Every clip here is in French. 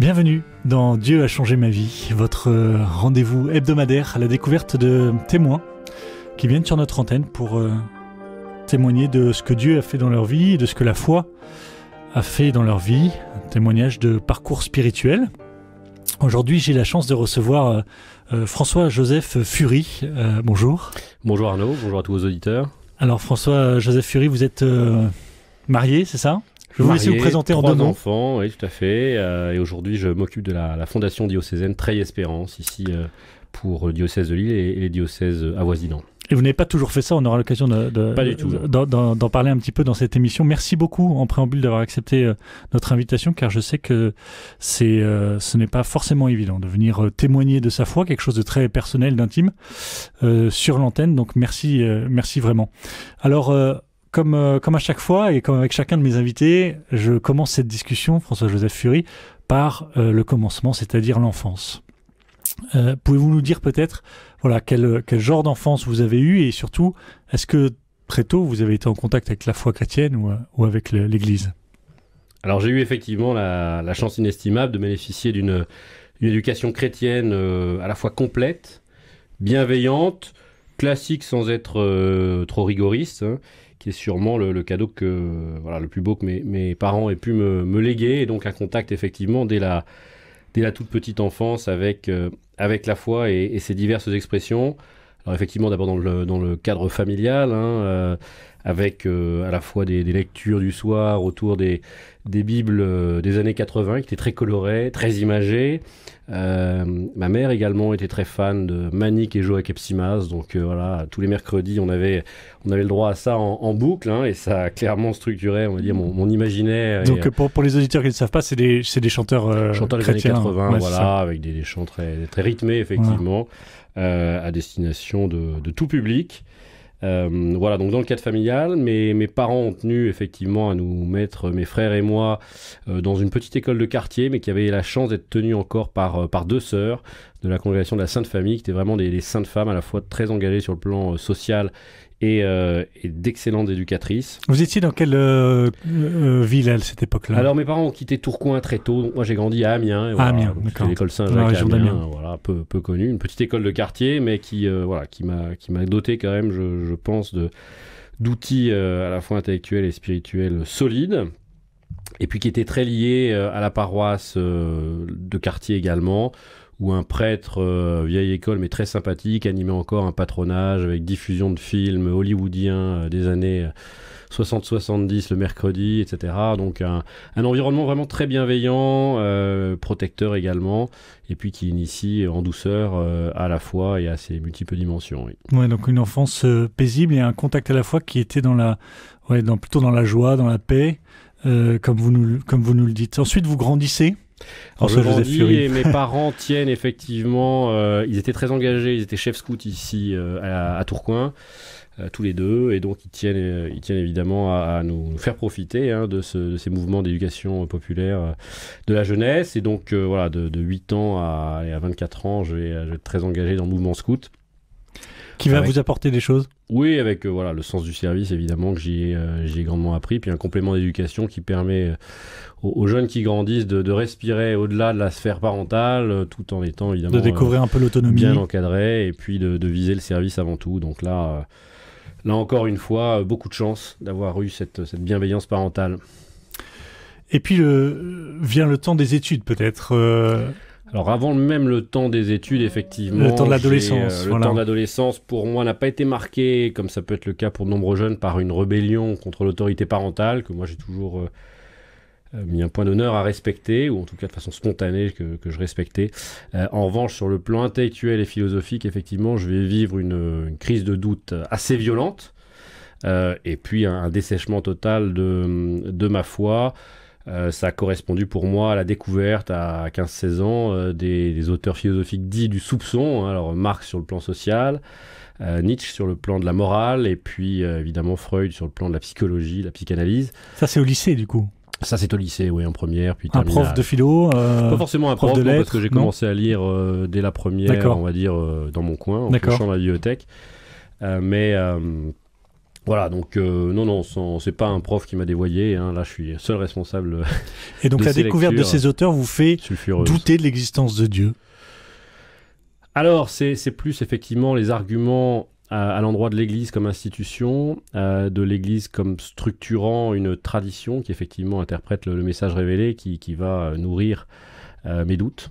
Bienvenue dans Dieu a changé ma vie, votre rendez-vous hebdomadaire à la découverte de témoins qui viennent sur notre antenne pour témoigner de ce que Dieu a fait dans leur vie et de ce que la foi a fait dans leur vie, un témoignage de parcours spirituel. Aujourd'hui, j'ai la chance de recevoir François-Joseph Fury. Bonjour. Bonjour Arnaud, bonjour à tous vos auditeurs. Alors François-Joseph Fury, vous êtes marié, c'est ça ? Je vais vous laisser vous présenter en 2 mots. 3 enfants, oui, tout à fait. Et aujourd'hui, je m'occupe de la fondation diocésaine Treil Espérance, ici pour le diocèse de Lille et les diocèses avoisinants. Et vous n'avez pas toujours fait ça, on aura l'occasion d'en parler un petit peu dans cette émission. Merci beaucoup en préambule d'avoir accepté notre invitation, car je sais que ce n'est pas forcément évident de venir témoigner de sa foi, quelque chose de très personnel, d'intime, sur l'antenne. Donc merci vraiment. Alors, comme à chaque fois et comme avec chacun de mes invités, je commence cette discussion, François-Joseph Fury, par le commencement, c'est-à-dire l'enfance. Pouvez-vous nous dire peut-être quel genre d'enfance vous avez eu et surtout, est-ce que très tôt vous avez été en contact avec la foi chrétienne ou avec l'Église ? Alors j'ai eu effectivement la chance inestimable de bénéficier d'une éducation chrétienne à la fois complète, bienveillante, classique sans être trop rigoriste, hein, qui est sûrement le cadeau le plus beau que mes parents aient pu me léguer, et donc un contact effectivement dès la toute petite enfance avec la foi et ses diverses expressions. Alors effectivement d'abord dans le cadre familial, avec à la fois des lectures du soir autour des Bibles des années 80 qui étaient très colorées, très imagées. Ma mère également était très fan de Manique et Joachim Simas, donc tous les mercredis on avait le droit à ça en boucle, et ça a clairement structuré, on va dire, mon imaginaire. Donc pour les auditeurs qui ne le savent pas, c'est des chanteurs des chrétiens, années 80, ouais, avec des chants très, très rythmés effectivement, à destination de tout public. Donc dans le cadre familial, mes parents ont tenu effectivement à nous mettre, mes frères et moi, dans une petite école de quartier, mais qui avait la chance d'être tenue encore par 2 sœurs de la congrégation de la Sainte Famille, qui étaient vraiment des saintes femmes à la fois très engagées sur le plan social et d'excellentes éducatrices. Vous étiez dans quelle ville à cette époque-là ? Alors mes parents ont quitté Tourcoing très tôt, donc moi j'ai grandi à Amiens. Amiens, donc, d'accord. L'école Saint-Jacques à Amiens, peu connue, une petite école de quartier, mais qui m'a doté quand même, je pense, d'outils à la fois intellectuels et spirituels solides, et puis qui était très lié à la paroisse de quartier également, où un prêtre vieille école mais très sympathique animait encore un patronage avec diffusion de films hollywoodiens des années 60-70 le mercredi, etc. Donc un environnement vraiment très bienveillant, protecteur également, et puis qui initie en douceur à la foi et à ses multiples dimensions. Oui. Ouais, donc une enfance paisible et un contact à la fois qui était plutôt dans la joie, dans la paix, comme vous nous le dites. Ensuite, vous grandissez. Alors je grandis et mes parents tiennent effectivement, ils étaient très engagés, ils étaient chefs scouts ici à Tourcoing, tous les deux, et donc ils tiennent évidemment à nous faire profiter de ces mouvements d'éducation populaire de la jeunesse, et donc de 8 ans à 24 ans, je vais être très engagé dans le mouvement scout. Qui va vous apporter des choses ? Oui, avec le sens du service évidemment que j'y ai grandement appris, puis un complément d'éducation qui permet aux jeunes qui grandissent de respirer au-delà de la sphère parentale, tout en étant évidemment de découvrir un peu l'autonomie, bien encadré, et puis de viser le service avant tout. Donc là encore une fois, beaucoup de chance d'avoir eu cette bienveillance parentale. Et puis vient le temps des études peut-être. Alors avant même le temps des études, effectivement, le temps de l'adolescence. Le temps de l'adolescence, pour moi, n'a pas été marqué, comme ça peut être le cas pour de nombreux jeunes, par une rébellion contre l'autorité parentale, que moi j'ai toujours mis un point d'honneur à respecter, ou en tout cas de façon spontanée que je respectais. En revanche, sur le plan intellectuel et philosophique, effectivement, je vais vivre une crise de doute assez violente, et puis un dessèchement total de ma foi. Ça a correspondu pour moi à la découverte à 15-16 ans des auteurs philosophiques dits du soupçon, alors Marx sur le plan social, Nietzsche sur le plan de la morale, et puis évidemment Freud sur le plan de la psychologie, la psychanalyse. Ça c'est au lycée du coup ? Ça c'est au lycée, oui, en première, puis un terminale. prof de philo Pas forcément un prof de lettres, parce que j'ai commencé à lire dès la première, D'accord. on va dire, dans mon coin, en piochant dans la bibliothèque. Mais Voilà, donc non, c'est pas un prof qui m'a dévoyé, hein, là je suis seul responsable. Et donc la découverte de ces auteurs vous fait douter de l'existence de Dieu? Alors c'est plus effectivement les arguments à l'endroit de l'Église comme institution, de l'Église comme structurant une tradition qui effectivement interprète le message révélé qui va nourrir mes doutes.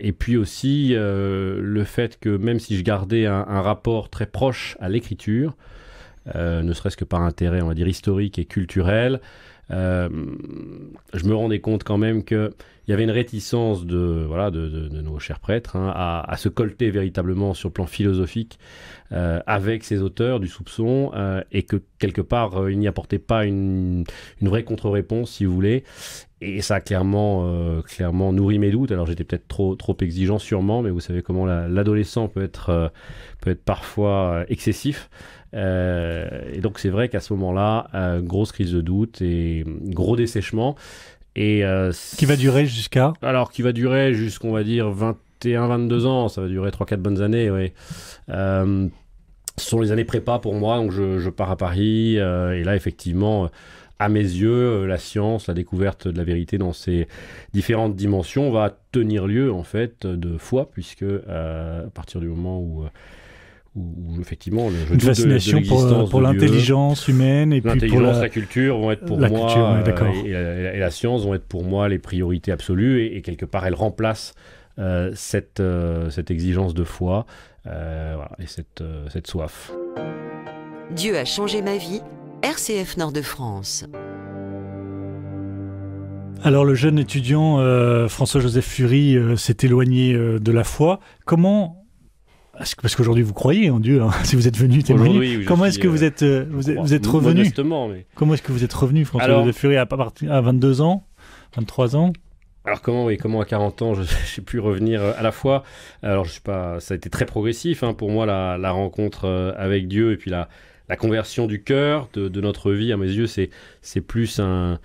Et puis aussi le fait que même si je gardais un rapport très proche à l'écriture, ne serait-ce que par intérêt, on va dire, historique et culturel, je me rendais compte quand même qu'il y avait une réticence de nos chers prêtres à se colter véritablement sur le plan philosophique avec ces auteurs du soupçon, et que quelque part ils n'y apportaient pas une vraie contre-réponse, si vous voulez. Et ça a clairement nourri mes doutes. Alors j'étais peut-être trop exigeant sûrement, mais vous savez comment l'adolescent peut être parfois excessif. Et donc c'est vrai qu'à ce moment-là, grosse crise de doute et gros dessèchement. Et, qui va durer jusqu'à? Alors qui va durer jusqu'on va dire 21-22 ans, ça va durer 3-4 bonnes années, oui. Ce sont les années prépa pour moi, donc je pars à Paris, et là effectivement... à mes yeux, la science, la découverte de la vérité dans ses différentes dimensions va tenir lieu en fait de foi, puisque à partir du moment où effectivement je doute fascination de l'existence pour l'intelligence humaine et puis pour la culture vont être pour moi et la science vont être pour moi les priorités absolues, et quelque part elles remplacent cette exigence de foi et cette soif. Dieu a changé ma vie. RCF Nord-de-France. Alors le jeune étudiant François-Joseph Fury s'est éloigné de la foi. Comment, parce qu'aujourd'hui vous croyez en Dieu, hein, si vous êtes venu témoigner, comment est-ce que vous êtes revenu? Mais... Comment est-ce que vous êtes revenu, François-Joseph Fury, à 22 ans, 23 ans? Alors comment à 40 ans j'ai pu revenir à la foi? Alors je sais pas, ça a été très progressif pour moi la rencontre avec Dieu, et puis la conversion du cœur, de notre vie. À mes yeux, c'est plus un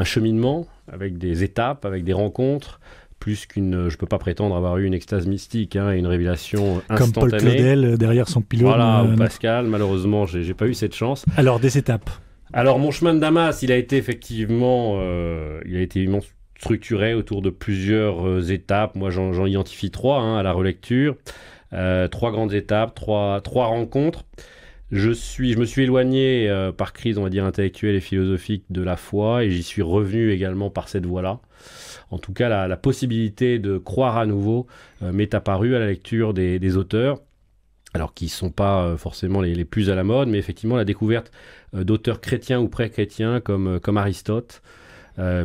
cheminement avec des étapes, avec des rencontres, plus qu'une... Je ne peux pas prétendre avoir eu une extase mystique et une révélation instantanée. Comme Paul Claudel derrière son pylône. Voilà, ou Pascal. Malheureusement, je n'ai pas eu cette chance. Alors, des étapes. Alors, mon chemin de Damas, il a été effectivement structuré autour de plusieurs étapes. Moi, j'en identifie 3 à la relecture. 3 grandes étapes, 3 rencontres. Je me suis éloigné par crise, on va dire, intellectuelle et philosophique de la foi, et j'y suis revenu également par cette voie-là. En tout cas, la possibilité de croire à nouveau m'est apparue à la lecture des auteurs, alors qui ne sont pas forcément les plus à la mode, mais effectivement la découverte d'auteurs chrétiens ou pré-chrétiens comme Aristote,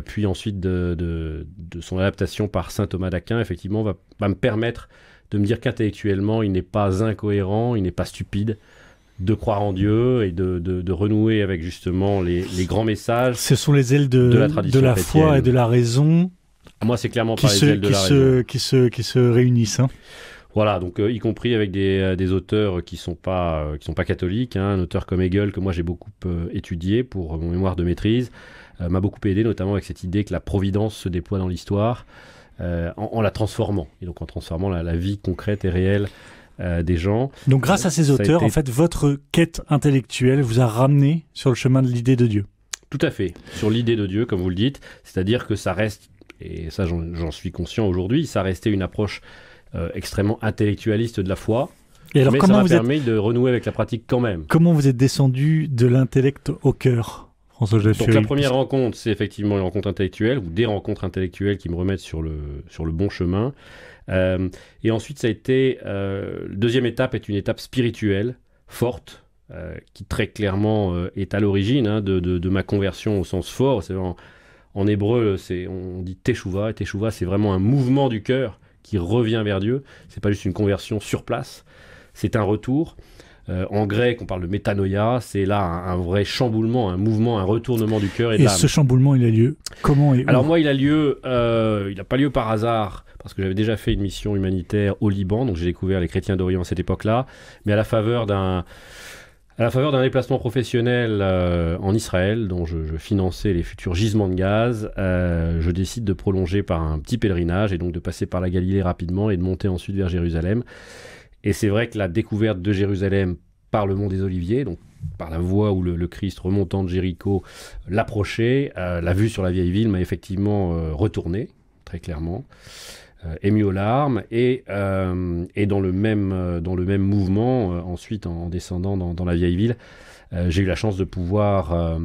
puis ensuite de son adaptation par saint Thomas d'Aquin, effectivement va me permettre de me dire qu'intellectuellement il n'est pas incohérent, il n'est pas stupide, de croire en Dieu et de renouer avec justement les grands messages. Ce sont les ailes de la tradition de la foi et de la raison. Moi, c'est clairement pas les ailes de la raison qui se réunissent. Voilà, donc y compris avec des auteurs qui sont pas catholiques. Un auteur comme Hegel, que moi j'ai beaucoup étudié pour mon mémoire de maîtrise, m'a beaucoup aidé, notamment avec cette idée que la providence se déploie dans l'histoire en la transformant, et donc en transformant la vie concrète et réelle des gens. Donc grâce à ces auteurs, en fait, votre quête intellectuelle vous a ramené sur le chemin de l'idée de Dieu. Tout à fait, sur l'idée de Dieu, comme vous le dites. C'est-à-dire que ça reste, et ça j'en suis conscient aujourd'hui, ça restait une approche extrêmement intellectualiste de la foi. Et alors, mais ça m'a permis de renouer avec la pratique quand même. Comment vous êtes descendu de l'intellect au cœur, François-Joseph Fury? Donc la première rencontre, c'est effectivement une rencontre intellectuelle, ou des rencontres intellectuelles qui me remettent sur le bon chemin. Et ensuite, ça a été... deuxième étape est une étape spirituelle, forte, qui très clairement est à l'origine de ma conversion au sens fort. C'est en hébreu, on dit teshuva, et teshuva, c'est vraiment un mouvement du cœur qui revient vers Dieu. C'est pas juste une conversion sur place, c'est un retour. En grec, on parle de métanoïa, c'est là un vrai chamboulement, un mouvement, un retournement du cœur et de l'âme. Et ce chamboulement, il a lieu comment et où? Alors moi, il n'a pas lieu par hasard, parce que j'avais déjà fait une mission humanitaire au Liban, donc j'ai découvert les chrétiens d'Orient à cette époque-là, mais à la faveur d'un déplacement professionnel en Israël, dont je finançais les futurs gisements de gaz, je décide de prolonger par un petit pèlerinage, et donc de passer par la Galilée rapidement, et de monter ensuite vers Jérusalem. Et c'est vrai que la découverte de Jérusalem par le mont des Oliviers, donc par la voie où le Christ remontant de Jéricho l'approchait, la vue sur la vieille ville m'a effectivement retourné, très clairement, ému aux larmes, et dans le même mouvement, ensuite en descendant dans la vieille ville, j'ai eu la chance de pouvoir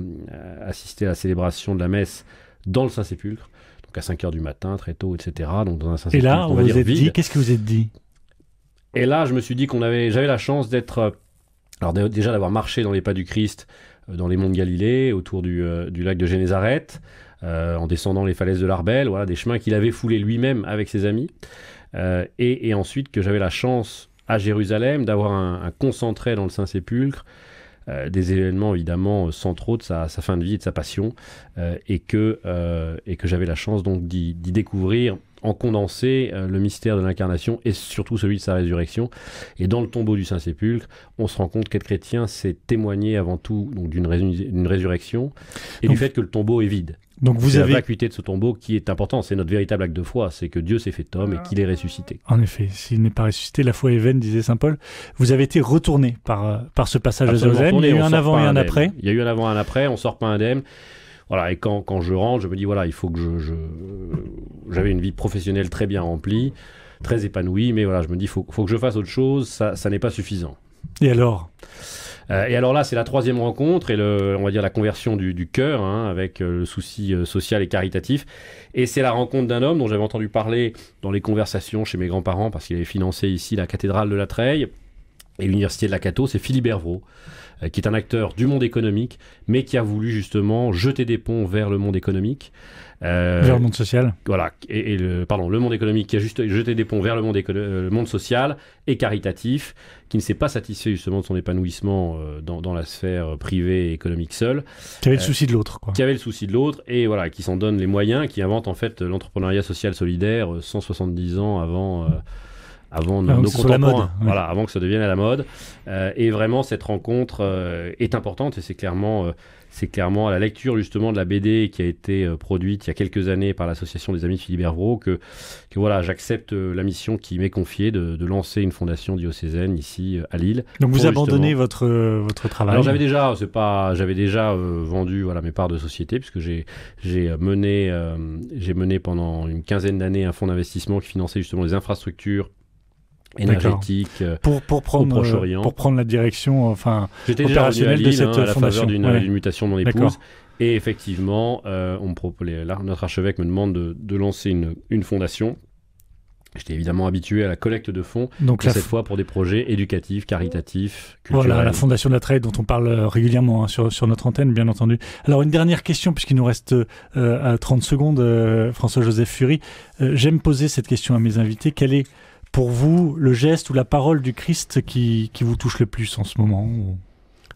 assister à la célébration de la messe dans le Saint-Sépulcre, donc à 5h du matin, très tôt, etc. Donc dans un Saint-Sépulcre, et là, vous vous êtes dit, qu'est-ce que vous êtes dit? Et là, je me suis dit j'avais la chance d'être... Alors déjà d'avoir marché dans les pas du Christ, dans les monts de Galilée, autour du lac de Génézareth, en descendant les falaises de l'Arbel, voilà, des chemins qu'il avait foulés lui-même avec ses amis. Et ensuite que j'avais la chance à Jérusalem d'avoir un concentré dans le Saint-Sépulcre, des événements évidemment centraux de sa fin de vie et de sa passion, et que j'avais la chance donc d'y découvrir en condensé le mystère de l'incarnation et surtout celui de sa résurrection. Et dans le tombeau du Saint-Sépulcre, on se rend compte qu'être chrétien, c'est témoigner avant tout donc, d'une résurrection et du fait que le tombeau est vide. Donc vous avez la vacuité de ce tombeau qui est important, c'est notre véritable acte de foi, c'est que Dieu s'est fait homme et qu'il est ressuscité. En effet, s'il n'est pas ressuscité, la foi est vaine, disait saint Paul. Vous avez été retourné par ce passage à Jérusalem. Il y a eu un avant et un après. Il y a eu un avant et un après, on sort pas indemne. Voilà, et quand je rentre, je me dis, voilà, il faut que j'avais une vie professionnelle très bien remplie, très épanouie, mais voilà, je me dis, il faut que je fasse autre chose, ça n'est pas suffisant. Et alors là, c'est la troisième rencontre et on va dire la conversion du cœur, hein, avec le souci social et caritatif. Et c'est la rencontre d'un homme dont j'avais entendu parler dans les conversations chez mes grands-parents, parce qu'il avait financé ici la cathédrale de La Treille et l'université de la Cato, c'est Philippe Hervrault, qui est un acteur du monde économique, mais qui a voulu justement jeter des ponts vers le monde économique. Vers le monde social. Voilà, le monde économique qui a juste jeté des ponts vers le monde social et caritatif, qui ne s'est pas satisfait justement de son épanouissement dans la sphère privée et économique seule. Qui avait le souci de l'autre, quoi. Qui avait le souci de l'autre, et voilà, qui s'en donne les moyens, qui invente en fait l'entrepreneuriat social solidaire 170 ans avant nos contemporains, voilà, avant que ça devienne à la mode. Et vraiment, cette rencontre est importante, et c'est clairement à la lecture justement de la BD qui a été produite il y a quelques années par l'association des Amis de Philippe Hervrault que voilà, j'accepte la mission qui m'est confiée de lancer une fondation diocésaine ici à Lille. Donc vous abandonnez votre travail. Alors j'avais déjà vendu mes parts de société, puisque j'ai mené pendant une quinzaine d'années un fonds d'investissement qui finançait justement les infrastructures énergétique pour prendre la direction opérationnelle de cette à la fondation. faveur d'une mutation de mon épouse. Et effectivement, notre archevêque me demande de lancer une fondation. J'étais évidemment habitué à la collecte de fonds, donc cette fois pour des projets éducatifs, caritatifs, culturels. Voilà, la Fondation de la Treille dont on parle régulièrement sur notre antenne, bien entendu. Alors une dernière question, puisqu'il nous reste à 30 secondes, François-Joseph Fury. J'aime poser cette question à mes invités. Quel est pour vous le geste ou la parole du Christ qui vous touche le plus en ce moment?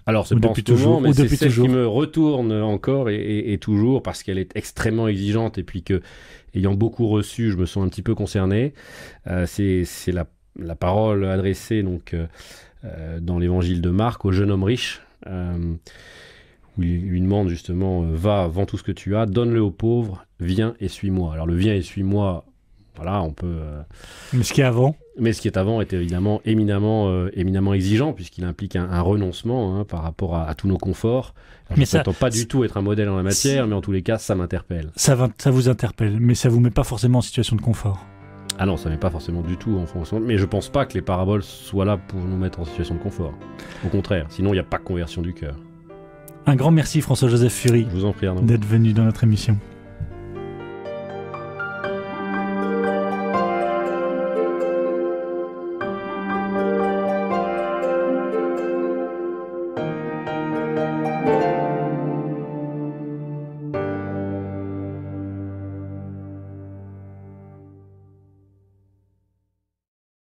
Alors, c'est pas en ce moment, mais c'est celle qui me retourne encore et toujours, parce qu'elle est extrêmement exigeante, et puis que, ayant beaucoup reçu, je me sens un petit peu concerné. C'est la parole adressée donc, dans l'évangile de Marc au jeune homme riche, où il lui demande justement « Va, vends tout ce que tu as, donne-le aux pauvres, viens et suis-moi ». Alors, le « viens et suis-moi », voilà, on peut... Mais ce qui est avant est évidemment éminemment exigeant, puisqu'il implique un renoncement par rapport à tous nos conforts. Alors, je ne prétends pas du tout être un modèle en la matière, mais en tous les cas, ça m'interpelle. Ça vous interpelle, mais ça ne vous met pas forcément en situation de confort. Ah non, ça ne met pas forcément du tout en fonction. Mais je ne pense pas que les paraboles soient là pour nous mettre en situation de confort. Au contraire, sinon il n'y a pas de conversion du cœur. Un grand merci François-Joseph Fury. Je vous en prie, Arnaud. D'être venu dans notre émission.